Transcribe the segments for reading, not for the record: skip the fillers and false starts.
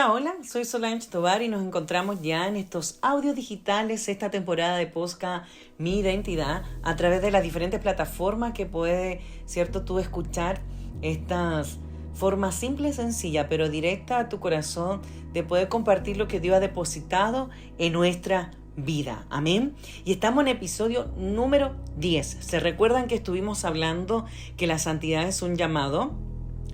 Hola, hola, soy Solange Tovar y nos encontramos ya en estos audios digitales, esta temporada de podcast Mi Identidad, a través de las diferentes plataformas que puedes, ¿cierto?, tú escuchar estas formas simple y sencilla, pero directa a tu corazón, de poder compartir lo que Dios ha depositado en nuestra vida. Amén. Y estamos en episodio número 10. ¿Se recuerdan que estuvimos hablando que la santidad es un llamado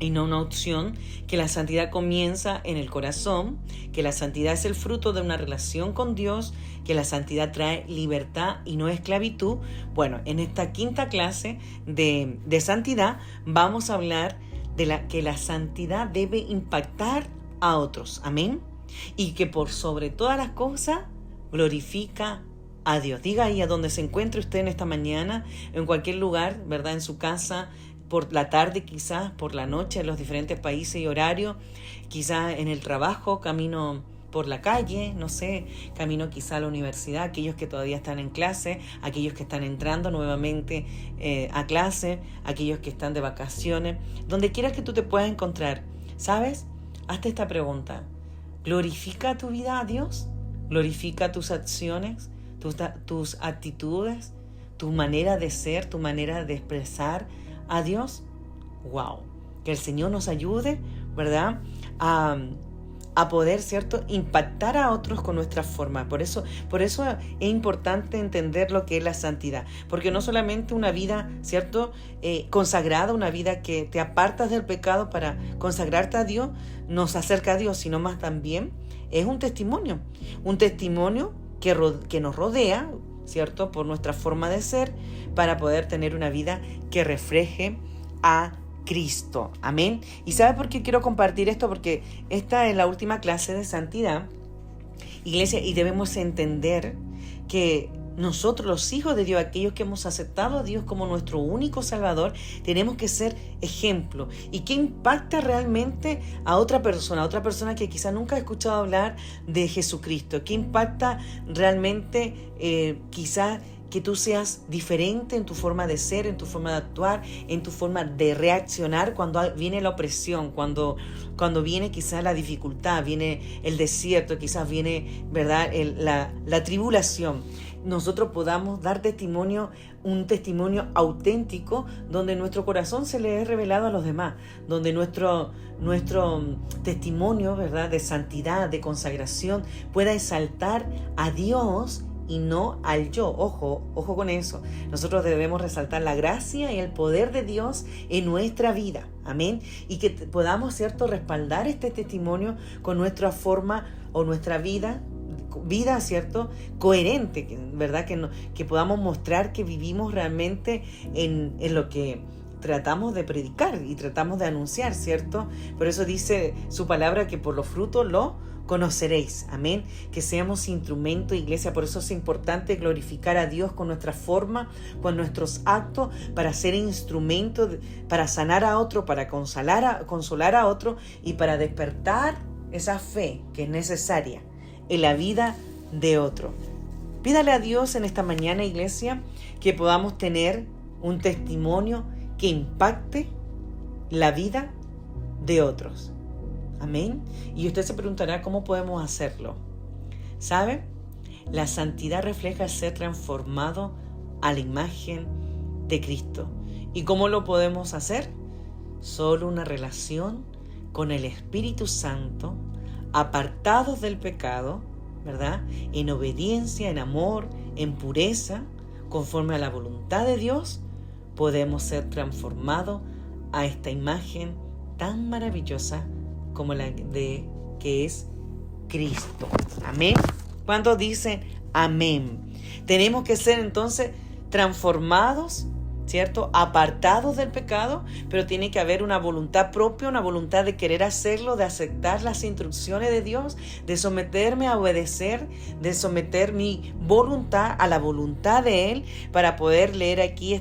y no una opción, que la santidad comienza en el corazón, que la santidad es el fruto de una relación con Dios, que la santidad trae libertad y no esclavitud? Bueno, en esta quinta clase de santidad vamos a hablar de que la santidad debe impactar a otros, amén, y que por sobre todas las cosas glorifica a Dios. Diga ahí a donde se encuentre usted en esta mañana, en cualquier lugar, ¿verdad?, en su casa, por la tarde quizás, por la noche, en los diferentes países y horarios, quizás en el trabajo, camino por la calle, no sé, camino quizás a la universidad, aquellos que todavía están en clase, aquellos que están entrando nuevamente a clase, aquellos que están de vacaciones, donde quiera que tú te puedas encontrar, ¿sabes? Hazte esta pregunta: ¿glorifica tu vida a Dios? ¿Glorifica tus acciones, tus actitudes, tu manera de ser, tu manera de expresar a Dios? ¡Wow! Que el Señor nos ayude, ¿verdad?, a poder, ¿cierto?, impactar a otros con nuestra forma. Por eso es importante entender lo que es la santidad, porque no solamente una vida, ¿cierto?, consagrada, una vida que te apartas del pecado para consagrarte a Dios, nos acerca a Dios, sino más también es un testimonio que nos rodea, ¿cierto?, por nuestra forma de ser, para poder tener una vida que refleje a Cristo. Amén. ¿Y sabe por qué quiero compartir esto? Porque esta es la última clase de santidad, iglesia, y debemos entender que nosotros, los hijos de Dios, aquellos que hemos aceptado a Dios como nuestro único Salvador, tenemos que ser ejemplo. ¿Y qué impacta realmente a otra persona que quizás nunca ha escuchado hablar de Jesucristo? ¿Qué impacta realmente quizás que tú seas diferente en tu forma de ser, en tu forma de actuar, en tu forma de reaccionar cuando viene la opresión, cuando viene quizás la dificultad, viene el desierto, quizás viene, ¿verdad?, la tribulación? Nosotros podamos dar un testimonio auténtico, donde nuestro corazón se le es revelado a los demás, donde nuestro testimonio, ¿verdad?, de santidad, de consagración, pueda exaltar a Dios y no al yo. Ojo con eso. Nosotros debemos resaltar la gracia y el poder de Dios en nuestra vida. Amén. Y que podamos, ¿cierto?, respaldar este testimonio con nuestra forma o nuestra vida, ¿cierto?, coherente, ¿verdad? Que podamos mostrar que vivimos realmente en lo que tratamos de predicar y tratamos de anunciar, ¿cierto? Por eso dice su palabra que por los frutos lo conoceréis. Amén. Que seamos instrumento, iglesia. Por eso es importante glorificar a Dios con nuestra forma, con nuestros actos, para ser instrumento, para sanar a otro, para consolar a otro y para despertar esa fe que es necesaria en la vida de otro. Pídale a Dios en esta mañana, iglesia, que podamos tener un testimonio que impacte la vida de otros. Amén. Y usted se preguntará cómo podemos hacerlo. ¿Sabe? La santidad refleja el ser transformado a la imagen de Cristo. ¿Y cómo lo podemos hacer? Solo una relación con el Espíritu Santo, apartados del pecado, ¿verdad?, en obediencia, en amor, en pureza, conforme a la voluntad de Dios, podemos ser transformados a esta imagen tan maravillosa como la de que es Cristo. Amén. ¿Cuántos dicen amén? Tenemos que ser entonces transformados, ¿cierto?, apartados del pecado, pero tiene que haber una voluntad propia, una voluntad de querer hacerlo, de aceptar las instrucciones de Dios, de someterme a obedecer, de someter mi voluntad a la voluntad de Él, para poder leer aquí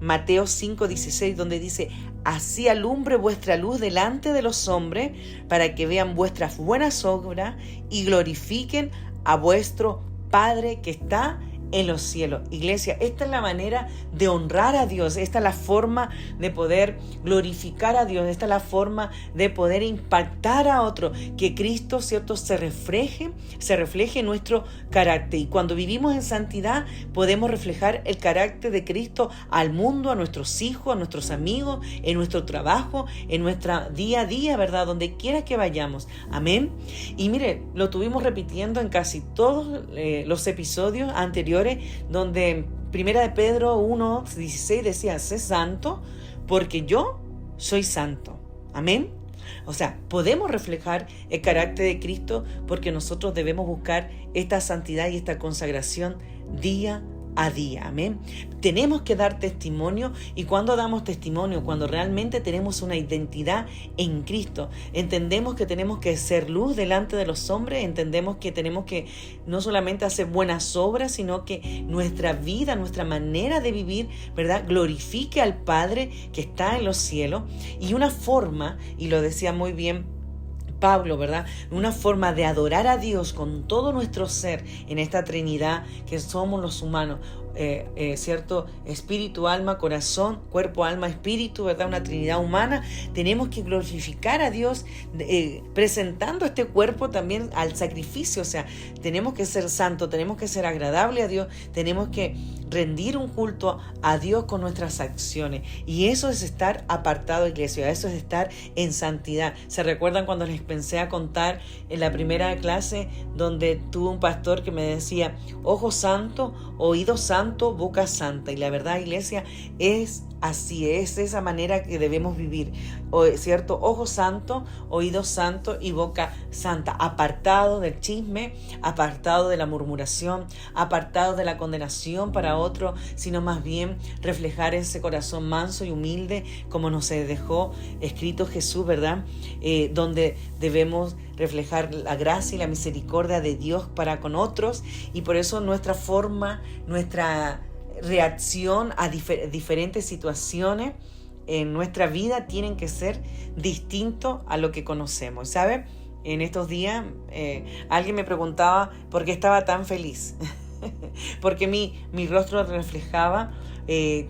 Mateo 5:16, donde dice: así alumbre vuestra luz delante de los hombres, para que vean vuestras buenas obras y glorifiquen a vuestro Padre que está en los cielos. Iglesia, esta es la manera de honrar a Dios, esta es la forma de poder glorificar a Dios, esta es la forma de poder impactar a otro, que Cristo, ¿cierto?, se refleje en nuestro carácter. Y cuando vivimos en santidad, podemos reflejar el carácter de Cristo al mundo, a nuestros hijos, a nuestros amigos, en nuestro trabajo, en nuestra día a día, ¿verdad?, donde quiera que vayamos. Amén. Y mire, lo tuvimos repitiendo en casi todos los episodios anteriores, donde Primera de Pedro 1:16 decía: sé santo porque yo soy santo. Amén. O sea, podemos reflejar el carácter de Cristo porque nosotros debemos buscar esta santidad y esta consagración día a día. Amén. Tenemos que dar testimonio, y cuando damos testimonio, cuando realmente tenemos una identidad en Cristo, entendemos que tenemos que ser luz delante de los hombres, entendemos que tenemos que no solamente hacer buenas obras, sino que nuestra vida, nuestra manera de vivir, ¿verdad?, glorifique al Padre que está en los cielos. Y una forma, y lo decía muy bien Pablo, ¿verdad?, una forma de adorar a Dios con todo nuestro ser en esta Trinidad que somos los humanos, ¿cierto? Espíritu, alma, corazón, cuerpo, alma, espíritu, ¿verdad? Una Trinidad humana. Tenemos que glorificar a Dios presentando este cuerpo también al sacrificio. O sea, tenemos que ser santos, tenemos que ser agradables a Dios, tenemos que rendir un culto a Dios con nuestras acciones. Y eso es estar apartado, iglesia, eso es estar en santidad. ¿Se recuerdan cuando les pensé a contar en la primera clase, donde tuve un pastor que me decía: ojo santo, oído santo, boca santa? Y la verdad, iglesia, es así, es esa manera que debemos vivir, ¿cierto? Ojo santo, oído santo y boca santa, apartado del chisme, apartado de la murmuración, apartado de la condenación para otro, sino más bien reflejar ese corazón manso y humilde, como nos dejó escrito Jesús, ¿verdad? Donde debemos reflejar la gracia y la misericordia de Dios para con otros. Y por eso nuestra forma, nuestra reacción a diferentes situaciones en nuestra vida tienen que ser distintos a lo que conocemos, ¿sabe? En estos días alguien me preguntaba por qué estaba tan feliz, porque mi rostro reflejaba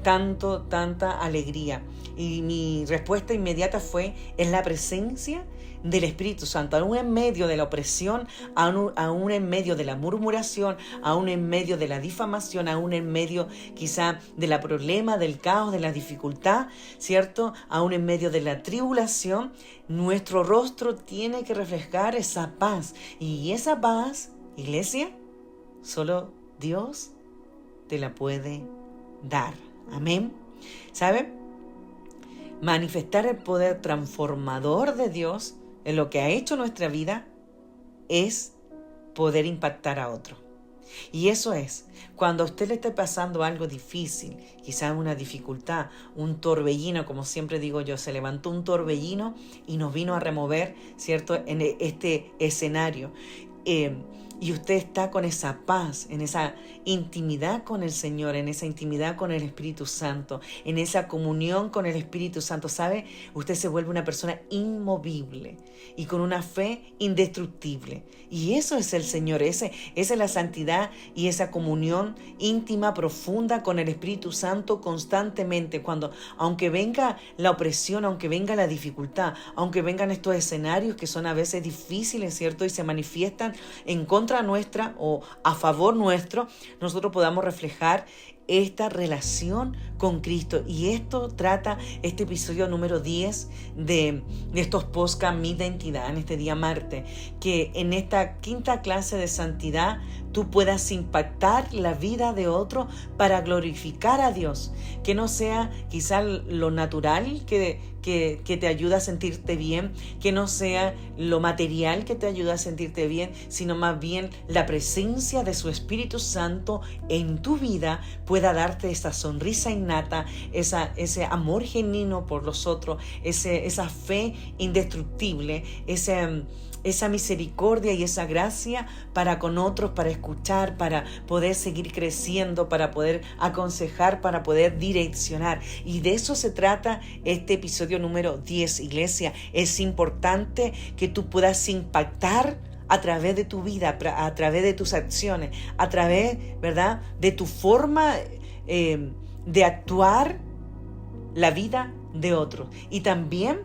tanta alegría, y mi respuesta inmediata fue: es la presencia del Espíritu Santo, aún en medio de la opresión, aún en medio de la murmuración, aún en medio de la difamación, aún en medio quizá de la problema, del caos, de la dificultad, ¿cierto? Aún en medio de la tribulación, nuestro rostro tiene que reflejar esa paz. Y esa paz, iglesia, solo Dios te la puede dar. Amén. ¿Sabe? Manifestar el poder transformador de Dios en lo que ha hecho nuestra vida es poder impactar a otro. Y eso es, cuando a usted le esté pasando algo difícil, quizás una dificultad, un torbellino, como siempre digo yo, se levantó un torbellino y nos vino a remover, ¿cierto?, en este escenario. Y usted está con esa paz, en esa intimidad con el Señor, en esa intimidad con el Espíritu Santo, en esa comunión con el Espíritu Santo, ¿sabe? Usted se vuelve una persona inmovible y con una fe indestructible. Y eso es el Señor, esa es la santidad y esa comunión íntima, profunda con el Espíritu Santo constantemente. Cuando, aunque venga la opresión, aunque venga la dificultad, aunque vengan estos escenarios que son a veces difíciles, ¿cierto?, y se manifiestan en contra nuestra o a favor nuestro, nosotros podamos reflejar esta relación con Cristo. Y esto trata este episodio número 10 de estos podcast Mi Identidad, en este día martes, que en esta quinta clase de santidad tú puedas impactar la vida de otro para glorificar a Dios, que no sea quizás lo natural que te ayuda a sentirte bien, que no sea lo material que te ayuda a sentirte bien, sino más bien la presencia de su Espíritu Santo en tu vida pueda darte esa sonrisa innata, ese amor genuino por los otros, esa fe indestructible, esa misericordia y esa gracia para con otros, para escuchar, para poder seguir creciendo, para poder aconsejar, para poder direccionar. Y de eso se trata este episodio número 10, iglesia. Es importante que tú puedas impactar a través de tu vida, a través de tus acciones, a través, ¿verdad?, de tu forma de actuar la vida de otros. Y también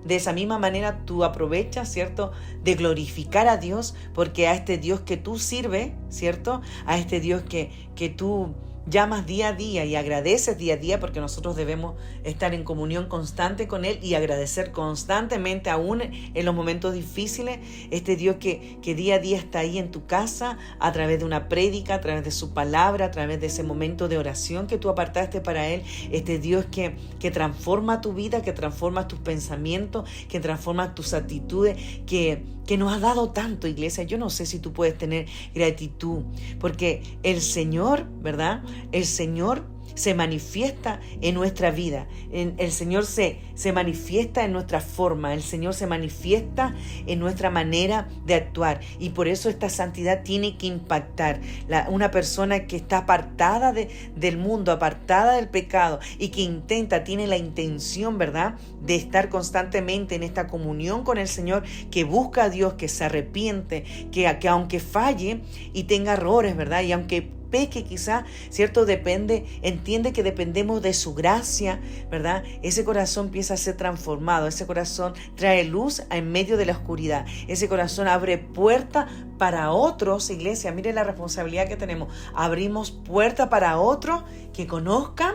de esa misma manera tú aprovechas, ¿cierto?, de glorificar a Dios, porque a este Dios que tú sirves, ¿cierto?, a este Dios que tú llamas día a día y agradeces día a día, porque nosotros debemos estar en comunión constante con Él y agradecer constantemente, aún en los momentos difíciles, este Dios que día a día está ahí en tu casa, a través de una prédica, a través de su palabra, a través de ese momento de oración que tú apartaste para Él, este Dios que transforma tu vida, que transforma tus pensamientos, que transforma tus actitudes, que nos ha dado tanto, iglesia. Yo no sé si tú puedes tener gratitud, porque el Señor, ¿verdad?, el Señor se manifiesta en nuestra vida, el Señor se manifiesta en nuestra forma, el Señor se manifiesta en nuestra manera de actuar, y por eso esta santidad tiene que impactar. Una persona que está apartada del mundo, apartada del pecado, y que tiene la intención, ¿verdad?, de estar constantemente en esta comunión con el Señor, que busca a Dios, que se arrepiente, que aunque falle y tenga errores, ¿verdad?, y aunque peque quizá, ¿cierto?, entiende que dependemos de su gracia, ¿verdad? Ese corazón empieza a ser transformado, ese corazón trae luz en medio de la oscuridad, ese corazón abre puerta para otros, iglesia. Mire la responsabilidad que tenemos, abrimos puerta para otros que conozcan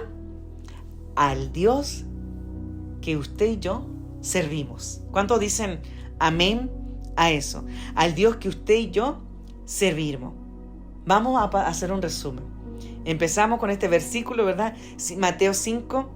al Dios que usted y yo servimos. ¿Cuántos dicen amén a eso? Al Dios que usted y yo servimos. Vamos a hacer un resumen. Empezamos con este versículo, ¿verdad? Mateo 5,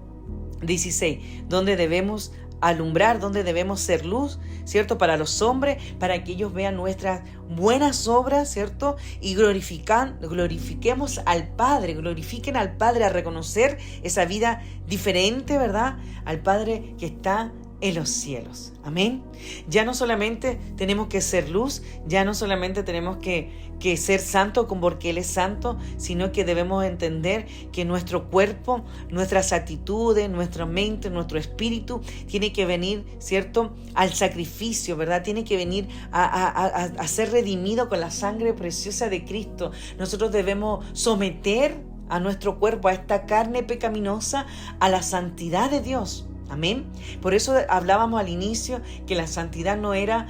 16, donde debemos alumbrar, donde debemos ser luz, ¿cierto?, para los hombres, para que ellos vean nuestras buenas obras, ¿cierto?, y glorifiquemos al Padre, glorifiquen al Padre, a reconocer esa vida diferente, ¿verdad?, al Padre que está en los cielos. Amén. Ya no solamente tenemos que ser luz, ya no solamente tenemos que ser santo porque Él es santo, sino que debemos entender que nuestro cuerpo, nuestras actitudes, nuestra mente, nuestro espíritu tiene que venir, ¿cierto?, al sacrificio, ¿verdad? Tiene que venir a ser redimido con la sangre preciosa de Cristo. Nosotros debemos someter a nuestro cuerpo, a esta carne pecaminosa, a la santidad de Dios. Amén. Por eso hablábamos al inicio que la santidad no era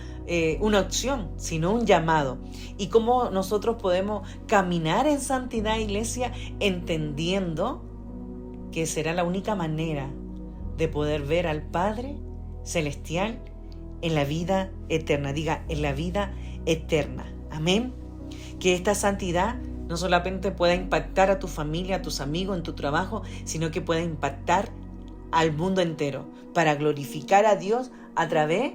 una opción, sino un llamado. Y cómo nosotros podemos caminar en santidad, iglesia, entendiendo que será la única manera de poder ver al Padre Celestial en la vida eterna. Diga, en la vida eterna. Amén. Que esta santidad no solamente pueda impactar a tu familia, a tus amigos, en tu trabajo, sino que pueda impactar al mundo entero, para glorificar a Dios a través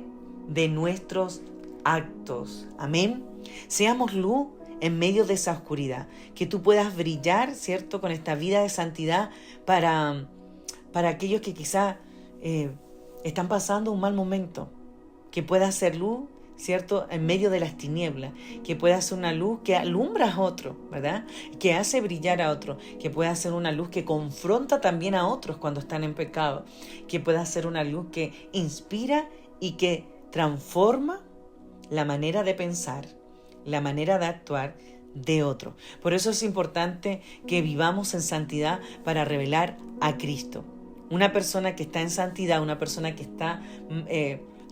de nuestros actos. Amén. Seamos luz en medio de esa oscuridad, que tú puedas brillar, ¿cierto?, con esta vida de santidad para aquellos que quizás están pasando un mal momento, que puedas ser luz, ¿cierto?, en medio de las tinieblas, que pueda ser una luz que alumbra a otro, ¿verdad?, que hace brillar a otro, que pueda ser una luz que confronta también a otros cuando están en pecado, que pueda ser una luz que inspira y que transforma la manera de pensar, la manera de actuar de otro. Por eso es importante que vivamos en santidad para revelar a Cristo. Una persona que está en santidad, una persona que está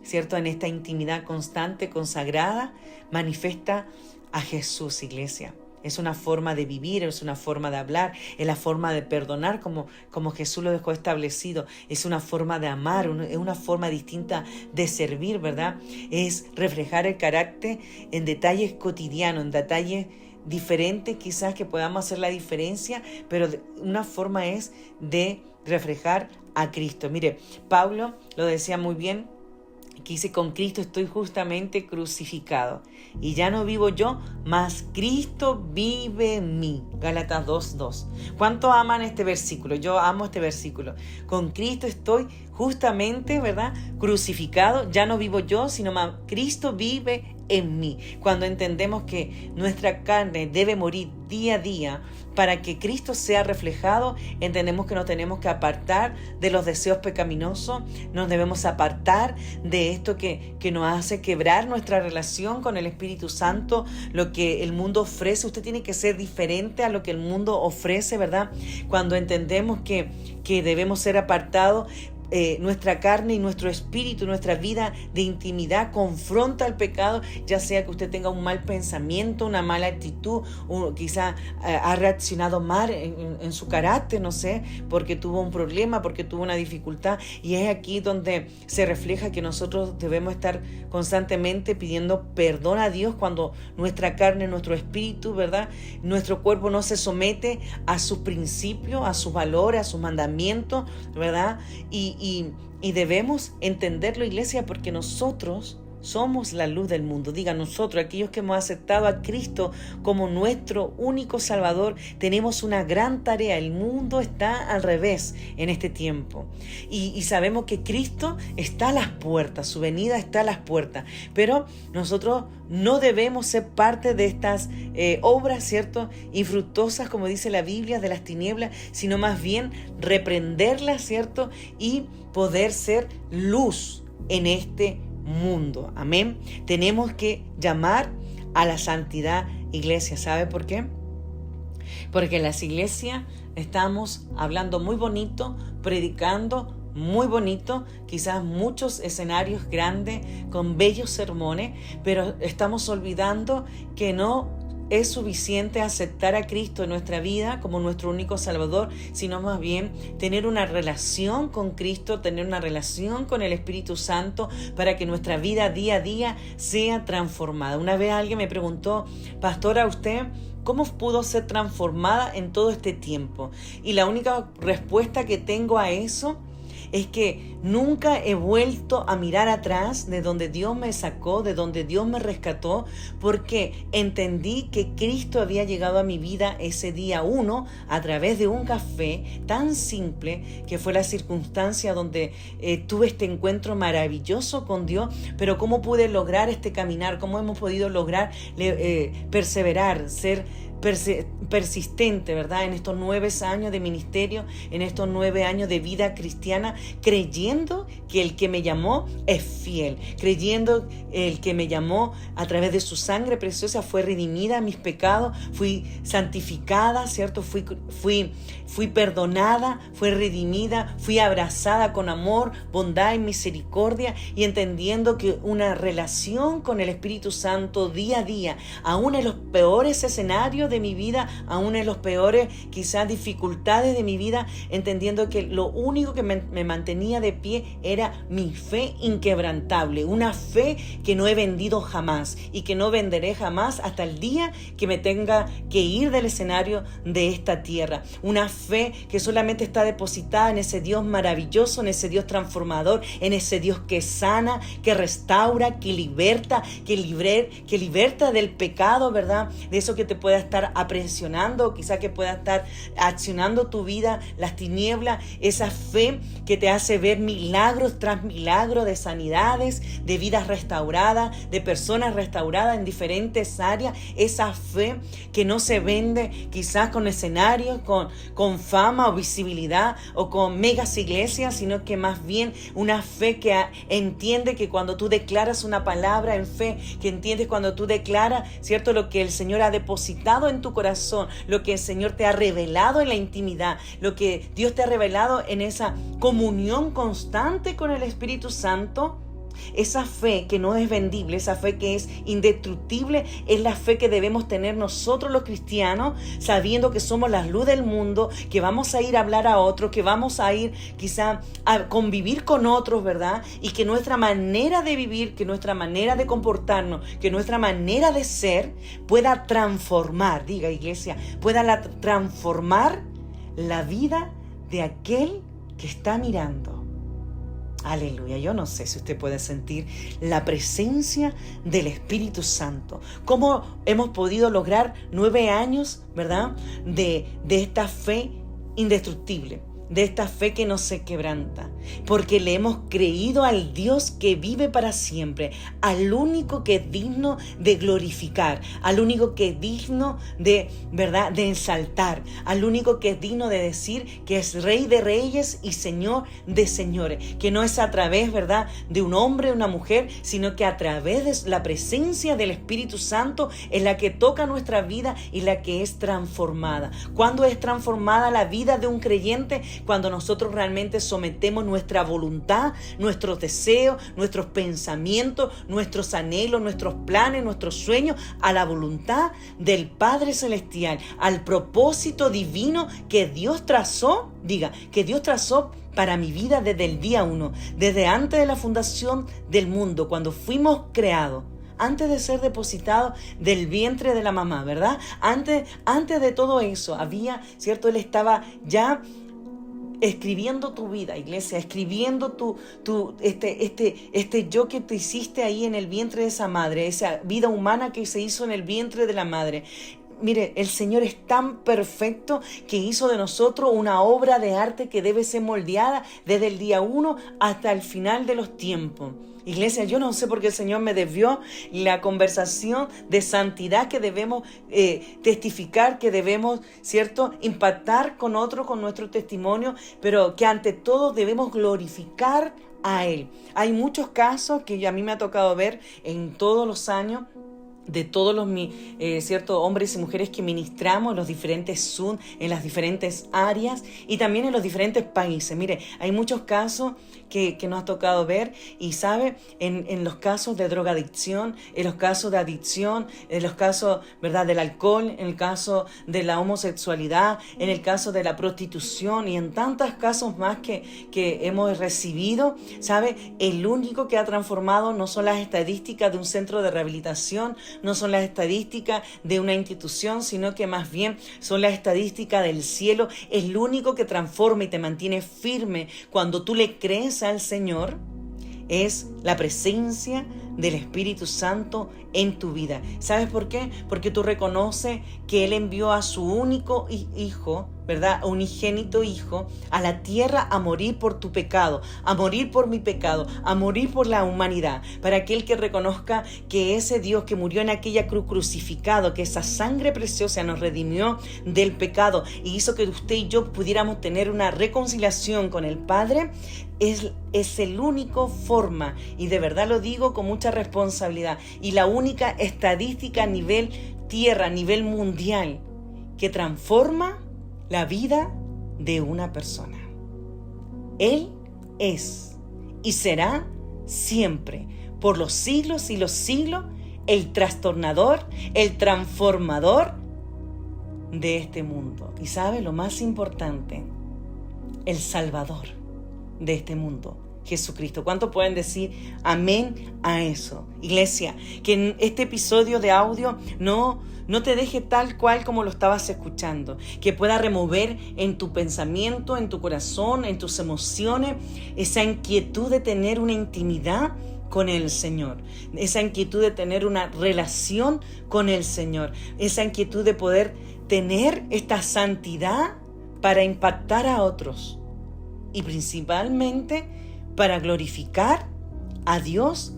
¿cierto?, en esta intimidad constante, consagrada, manifiesta a Jesús, iglesia. Es una forma de vivir, es una forma de hablar, es la forma de perdonar como Jesús lo dejó establecido. Es una forma de amar, es una forma distinta de servir, ¿verdad? Es reflejar el carácter en detalles cotidianos, en detalles diferentes quizás que podamos hacer la diferencia, pero una forma es de reflejar a Cristo. Mire, Pablo lo decía muy bien, que dice, con Cristo estoy justamente crucificado, y ya no vivo yo, mas Cristo vive en mí. Gálatas 2:2. ¿Cuántos aman este versículo? Yo amo este versículo. Con Cristo estoy justamente, ¿verdad?, crucificado, ya no vivo yo, sino más Cristo vive en mí. Cuando entendemos que nuestra carne debe morir día a día para que Cristo sea reflejado, entendemos que nos tenemos que apartar de los deseos pecaminosos, nos debemos apartar de esto que nos hace quebrar nuestra relación con el Espíritu Santo, lo que el mundo ofrece. Usted tiene que ser diferente a lo que el mundo ofrece, ¿verdad? Cuando entendemos que debemos ser apartados, nuestra carne y nuestro espíritu, nuestra vida de intimidad confronta el pecado, ya sea que usted tenga un mal pensamiento, una mala actitud, o quizá ha reaccionado mal en su carácter, no sé, porque tuvo un problema, porque tuvo una dificultad, y es aquí donde se refleja que nosotros debemos estar constantemente pidiendo perdón a Dios cuando nuestra carne, nuestro espíritu, ¿verdad? Nuestro cuerpo no se somete a sus principios, a sus valores, a sus mandamientos, ¿verdad? Y debemos entenderlo, iglesia, porque nosotros somos la luz del mundo. Diga, nosotros, aquellos que hemos aceptado a Cristo como nuestro único Salvador, tenemos una gran tarea. El mundo está al revés en este tiempo. Y sabemos que Cristo está a las puertas, su venida está a las puertas. Pero nosotros no debemos ser parte de estas obras, ¿cierto?, infructuosas, como dice la Biblia, de las tinieblas, sino más bien reprenderlas, ¿cierto?, y poder ser luz en este mundo. Amén. Tenemos que llamar a la santidad, iglesia. ¿Sabe por qué? Porque en las iglesias estamos hablando muy bonito, predicando muy bonito, quizás muchos escenarios grandes con bellos sermones, pero estamos olvidando que no es suficiente aceptar a Cristo en nuestra vida como nuestro único Salvador, sino más bien tener una relación con Cristo, tener una relación con el Espíritu Santo para que nuestra vida día a día sea transformada. Una vez alguien me preguntó: pastora, ¿usted cómo pudo ser transformada en todo este tiempo? Y la única respuesta que tengo a eso es que nunca he vuelto a mirar atrás de donde Dios me sacó, de donde Dios me rescató, porque entendí que Cristo había llegado a mi vida ese día 1 a través de un café tan simple, que fue la circunstancia donde tuve este encuentro maravilloso con Dios. Pero ¿cómo pude lograr este caminar? ¿Cómo hemos podido lograr perseverar, ser persistente, ¿verdad?, en estos 9 años de ministerio, en estos 9 años de vida cristiana, creyendo que el que me llamó es fiel, creyendo el que me llamó a través de su sangre preciosa fue redimida mis pecados, fui santificada, ¿cierto? Fui perdonada, fui redimida, fui abrazada con amor, bondad y misericordia, y entendiendo que una relación con el Espíritu Santo día a día, aún en los peores escenarios de mi vida, aún en los peores quizás dificultades de mi vida, entendiendo que lo único que me mantenía de pie era mi fe inquebrantable, una fe que no he vendido jamás y que no venderé jamás hasta el día que me tenga que ir del escenario de esta tierra. Una fe que solamente está depositada en ese Dios maravilloso, en ese Dios transformador, en ese Dios que sana, que restaura, que liberta, que liberta del pecado, ¿verdad? De eso que te pueda estar apresionando, quizá que pueda estar accionando tu vida, las tinieblas, esa fe que te hace ver milagros tras milagros de sanidades, de vidas restauradas, de personas restauradas en diferentes áreas, esa fe que no se vende quizás con escenarios, con fama o visibilidad o con megas iglesias, sino que más bien una fe que entiende que cuando tú declaras una palabra en fe, que entiendes cuando tú declaras, ¿cierto?, lo que el Señor ha depositado en tu corazón, lo que el Señor te ha revelado en la intimidad, lo que Dios te ha revelado en esa comunión constante con el Espíritu Santo. Esa fe que no es vendible, esa fe que es indestructible, es la fe que debemos tener nosotros los cristianos, sabiendo que somos la luz del mundo, que vamos a ir a hablar a otros, que vamos a ir quizá a convivir con otros, ¿verdad? Y que nuestra manera de vivir, que nuestra manera de comportarnos, que nuestra manera de ser pueda transformar, diga iglesia, pueda transformar la vida de aquel que está mirando. Aleluya, yo no sé si usted puede sentir la presencia del Espíritu Santo. ¿Cómo hemos podido lograr 9 años, verdad, de esta fe indestructible? de esta fe que no se quebranta, porque le hemos creído al Dios que vive para siempre, al único que es digno de glorificar, al único que es digno de, ¿verdad?, de exaltar, al único que es digno de decir que es Rey de reyes y Señor de señores, que no es a través, ¿verdad?, de un hombre o una mujer, sino que a través de la presencia del Espíritu Santo es la que toca nuestra vida y la que es transformada. ¿Cuándo es transformada la vida de un creyente? Cuando nosotros realmente sometemos nuestra voluntad, nuestros deseos, nuestros pensamientos, nuestros anhelos, nuestros planes, nuestros sueños a la voluntad del Padre Celestial, al propósito divino que Dios trazó, que Dios trazó para mi vida desde el día 1, desde antes de la fundación del mundo, cuando fuimos creados. Antes de ser depositado del vientre de la mamá, ¿verdad? Antes de todo eso había, ¿cierto? Él estaba ya escribiendo tu vida, iglesia, escribiendo este yo que te hiciste ahí en el vientre de esa madre, esa vida humana que se hizo en el vientre de la madre. Mire, el Señor es tan perfecto que hizo de nosotros una obra de arte que debe ser moldeada desde el día 1 hasta el final de los tiempos. Iglesia, yo no sé por qué el Señor me desvió la conversación de santidad que debemos testificar, que debemos, ¿cierto?, impactar con otros, con nuestro testimonio, pero que ante todo debemos glorificar a Él. Hay muchos casos que a mí me ha tocado ver en todos los años, de todos los ciertos hombres y mujeres que ministramos en los diferentes Zoom, en las diferentes áreas y también en los diferentes países. Mire, hay muchos casos que nos ha tocado ver y sabe, en los casos de drogadicción, en los casos de adicción, en los casos, ¿verdad?, del alcohol, en el caso de la homosexualidad, en el caso de la prostitución y en tantos casos más que hemos recibido, ¿sabe? El único que ha transformado no son las estadísticas de un centro de rehabilitación, no son las estadísticas de una institución, sino que más bien son las estadísticas del cielo. Es el único que transforma y te mantiene firme cuando tú le crees al Señor. Es la presencia del Espíritu Santo en tu vida. ¿Sabes por qué? Porque tú reconoces que Él envió a su único hijo, ¿verdad?, unigénito hijo, a la tierra a morir por tu pecado, a morir por mi pecado, a morir por la humanidad, para aquel que reconozca que ese Dios que murió en aquella cruz crucificado, que esa sangre preciosa nos redimió del pecado y hizo que usted y yo pudiéramos tener una reconciliación con el Padre, es el único forma, y de verdad lo digo con mucha responsabilidad, y la única estadística a nivel tierra, a nivel mundial, que transforma la vida de una persona. Él es y será siempre, por los siglos y los siglos, el trastornador, el transformador de este mundo. Y sabe lo más importante, el Salvador de este mundo, Jesucristo. ¿Cuánto pueden decir amén a eso? Iglesia, que en este episodio de audio no te deje tal cual como lo estabas escuchando, que pueda remover en tu pensamiento, en tu corazón, en tus emociones, esa inquietud de tener una intimidad con el Señor, esa inquietud de tener una relación con el Señor, esa inquietud de poder tener esta santidad para impactar a otros y principalmente para glorificar a Dios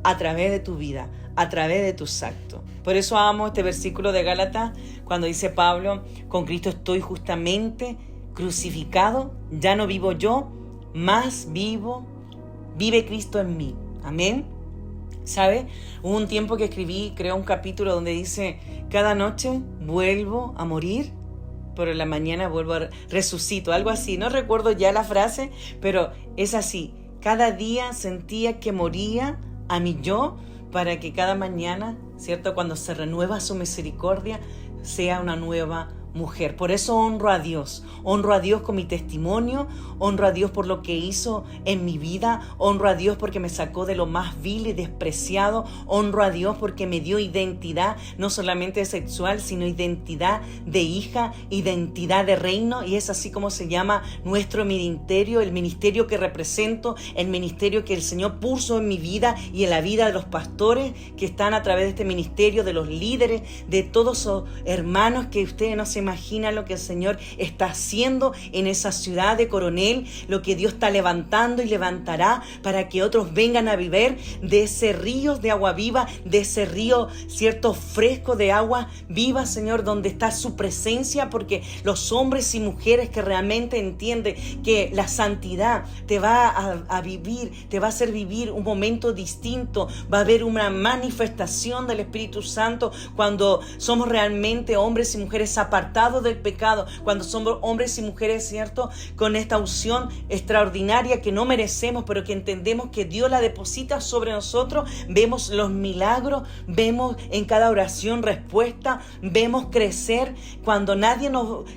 a través de tu vida, a través de tus actos. Por eso amo este versículo de Gálatas cuando dice Pablo: con Cristo estoy justamente crucificado, ya no vivo yo, mas vive Cristo en mí. Amén. ¿Sabe? Hubo un tiempo que escribí, creo, un capítulo donde dice: cada noche vuelvo a morir, pero en la mañana vuelvo a resucito, algo así. No recuerdo ya la frase, pero es así. Cada día sentía que moría a mi yo para que cada mañana, ¿cierto?, cuando se renueva su misericordia, sea una nueva mujer. Por eso honro a Dios con mi testimonio, honro a Dios por lo que hizo en mi vida, honro a Dios porque me sacó de lo más vil y despreciado, honro a Dios porque me dio identidad, no solamente sexual, sino identidad de hija, identidad de reino, y es así como se llama nuestro ministerio, el ministerio que represento, el ministerio que el Señor puso en mi vida y en la vida de los pastores que están a través de este ministerio, de los líderes, de todos esos hermanos que ustedes no se se imagina lo que el Señor está haciendo en esa ciudad de Coronel, lo que Dios está levantando y levantará para que otros vengan a beber de ese río de agua viva, de ese río, cierto, fresco de agua viva, Señor, donde está su presencia, porque los hombres y mujeres que realmente entienden que la santidad te va a vivir, te va a hacer vivir un momento distinto, va a haber una manifestación del Espíritu Santo cuando somos realmente hombres y mujeres apartados del pecado, cuando somos hombres y mujeres, ¿cierto?, con esta unción extraordinaria que no merecemos, pero que entendemos que Dios la deposita sobre nosotros. Vemos los milagros, vemos en cada oración respuesta, vemos crecer cuando nadie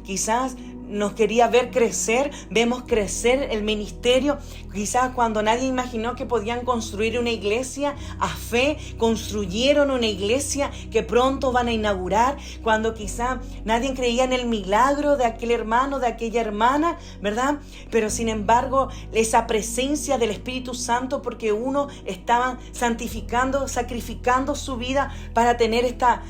quizás nos quería ver crecer, vemos crecer el ministerio. Quizás cuando nadie imaginó que podían construir una iglesia, a fe construyeron una iglesia que pronto van a inaugurar. Cuando quizás nadie creía en el milagro de aquel hermano, de aquella hermana, ¿verdad? Pero sin embargo, esa presencia del Espíritu Santo, porque uno estaba santificando, sacrificando su vida para tener estar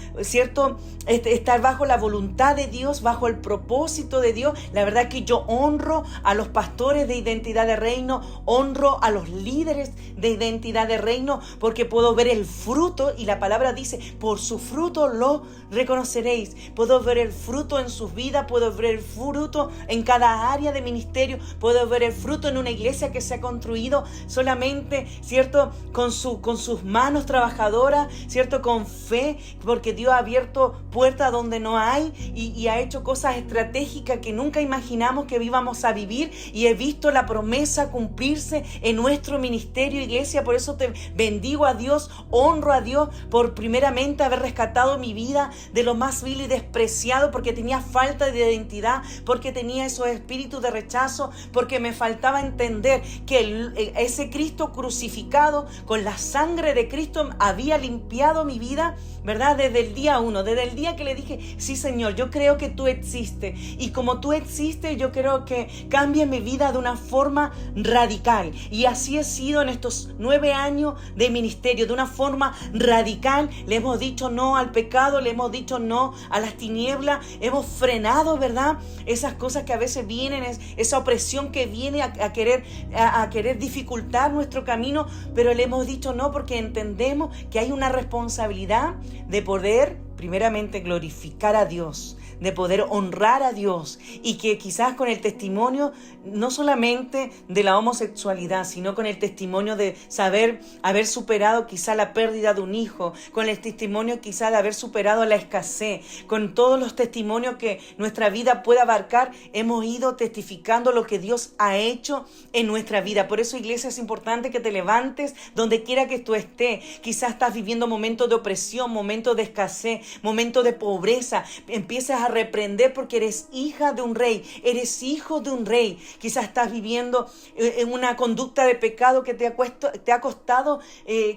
bajo la voluntad de Dios, bajo el propósito de Dios. La verdad que yo honro a los pastores de Identidad de Reino, honro a los líderes de Identidad de Reino, porque puedo ver el fruto, y la palabra dice, por su fruto lo reconoceréis. Puedo ver el fruto en sus vidas, puedo ver el fruto en cada área de ministerio, puedo ver el fruto en una iglesia que se ha construido solamente, ¿cierto?, con sus manos trabajadoras, ¿cierto?, con fe, porque Dios ha abierto puertas donde no hay y ha hecho cosas estratégicas que nunca imaginamos que íbamos a vivir, y he visto la promesa cumplirse en nuestro ministerio, iglesia. Por eso te bendigo a Dios, honro a Dios por primeramente haber rescatado mi vida de lo más vil y despreciado, porque tenía falta de identidad, porque tenía esos espíritus de rechazo, porque me faltaba entender que ese Cristo crucificado con la sangre de Cristo había limpiado mi vida, ¿verdad? Desde el día 1, desde el día que le dije, sí, Señor, yo creo que tú existes, y como tú existes, yo creo que cambia mi vida de una forma radical. Y así he sido en estos 9 años de ministerio, de una forma radical. Le hemos dicho no al pecado, le hemos dicho no a las tinieblas, hemos frenado, ¿verdad?, esas cosas que a veces vienen, esa opresión que viene a querer dificultar nuestro camino, pero le hemos dicho no, porque entendemos que hay una responsabilidad de poder primeramente glorificar a Dios, de poder honrar a Dios, y que quizás con el testimonio no solamente de la homosexualidad, sino con el testimonio de haber superado quizás la pérdida de un hijo, con el testimonio quizás de haber superado la escasez, con todos los testimonios que nuestra vida pueda abarcar, hemos ido testificando lo que Dios ha hecho en nuestra vida. Por eso, iglesia, es importante que te levantes donde quiera que tú estés. Quizás estás viviendo momentos de opresión, momentos de escasez, momentos de pobreza. Empiezas a reprender porque eres hija de un rey, eres hijo de un rey. Quizás estás viviendo en una conducta de pecado que te ha costado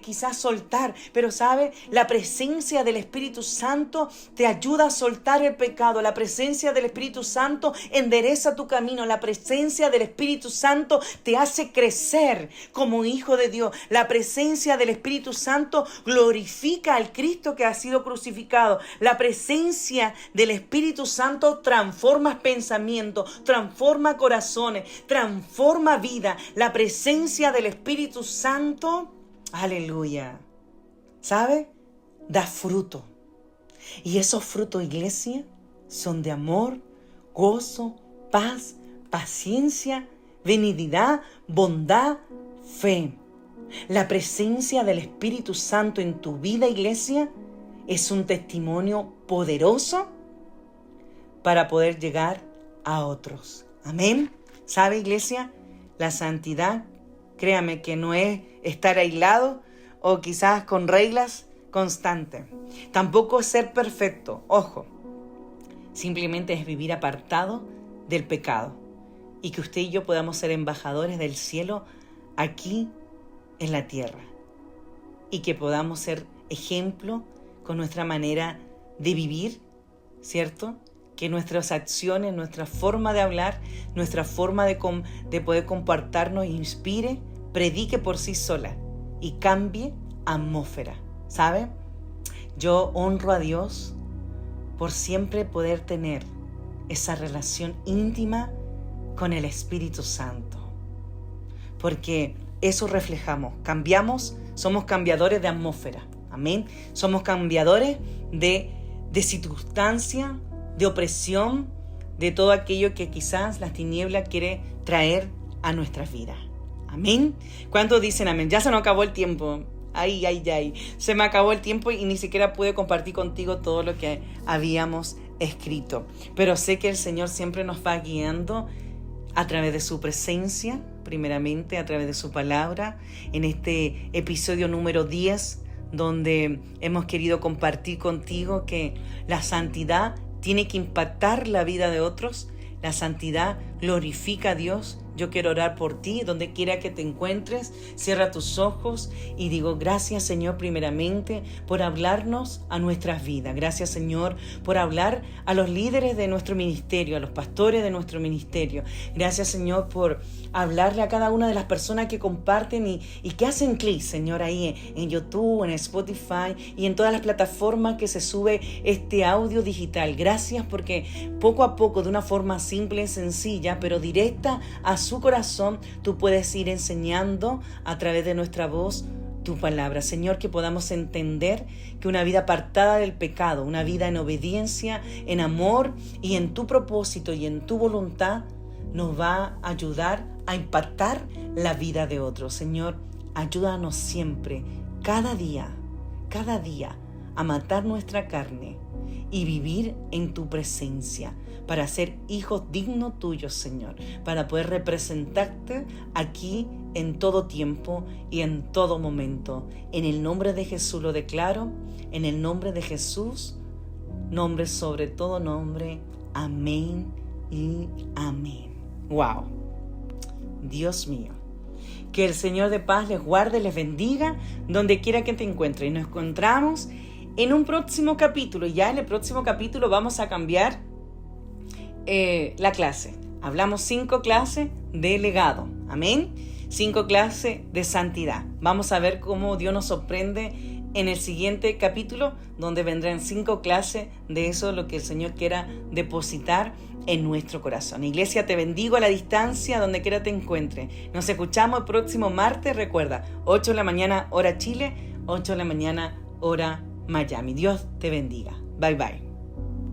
quizás soltar, pero ¿sabes? La presencia del Espíritu Santo te ayuda a soltar el pecado. La presencia del Espíritu Santo endereza tu camino. La presencia del Espíritu Santo te hace crecer como hijo de Dios. La presencia del Espíritu Santo glorifica al Cristo que ha sido crucificado. La presencia del Espíritu Santo transforma pensamientos, transforma corazones, transforma vida. La presencia del Espíritu Santo, aleluya, ¿sabe? Da fruto. Y esos frutos, iglesia, son de amor, gozo, paz, paciencia, benignidad, bondad, fe. La presencia del Espíritu Santo en tu vida, iglesia, es un testimonio poderoso para poder llegar a otros. Amén. ¿Sabe, iglesia? La santidad, créame que no es estar aislado o quizás con reglas constantes. Tampoco es ser perfecto. Ojo, simplemente es vivir apartado del pecado, y que usted y yo podamos ser embajadores del cielo aquí en la tierra, y que podamos ser ejemplo con nuestra manera de vivir, ¿cierto? Que nuestras acciones, nuestra forma de hablar, nuestra forma de poder comportarnos inspire, predique por sí sola y cambie atmósfera, ¿sabe? Yo honro a Dios por siempre poder tener esa relación íntima con el Espíritu Santo. Porque eso reflejamos, cambiamos, somos cambiadores de atmósfera. Amén. Somos cambiadores de circunstancia, de opresión, de todo aquello que quizás las tinieblas quiere traer a nuestras vidas. Amén. ¿Cuántos dicen amén? Ya se nos acabó el tiempo. Ay. Se me acabó el tiempo y ni siquiera pude compartir contigo todo lo que habíamos escrito. Pero sé que el Señor siempre nos va guiando a través de su presencia, primeramente a través de su palabra, en este episodio número 10, donde hemos querido compartir contigo que la santidad tiene que impactar la vida de otros. La santidad glorifica a Dios. Yo quiero orar por ti, donde quiera que te encuentres. Cierra tus ojos y digo, gracias Señor primeramente por hablarnos a nuestras vidas. Gracias Señor por hablar a los líderes de nuestro ministerio, a los pastores de nuestro ministerio. Gracias Señor por hablarle a cada una de las personas que comparten y que hacen clic, Señor, ahí en YouTube, en Spotify y en todas las plataformas que se sube este audio digital. Gracias porque poco a poco, de una forma simple, sencilla, pero directa a su corazón, tú puedes ir enseñando a través de nuestra voz tu palabra. Señor, que podamos entender que una vida apartada del pecado, una vida en obediencia, en amor y en tu propósito y en tu voluntad nos va a ayudar a impactar la vida de otros. Señor, ayúdanos siempre, cada día, a matar nuestra carne y vivir en tu presencia, para ser hijos dignos tuyos, Señor, para poder representarte aquí en todo tiempo y en todo momento. En el nombre de Jesús lo declaro, en el nombre de Jesús, nombre sobre todo nombre. Amén y amén. ¡Wow! Dios mío. Que el Señor de paz les guarde, les bendiga, donde quiera que te encuentres. Y nos encontramos en un próximo capítulo. Ya en el próximo capítulo vamos a cambiar la clase. Hablamos 5 clases de legado. Amén. 5 clases de santidad. Vamos a ver cómo Dios nos sorprende en el siguiente capítulo, donde vendrán 5 clases de eso, lo que el Señor quiera depositar en nuestro corazón. Iglesia, te bendigo a la distancia, donde quiera te encuentres. Nos escuchamos el próximo martes. Recuerda, 8 de la mañana hora Chile, 8 de la mañana hora Miami. Dios te bendiga. Bye bye.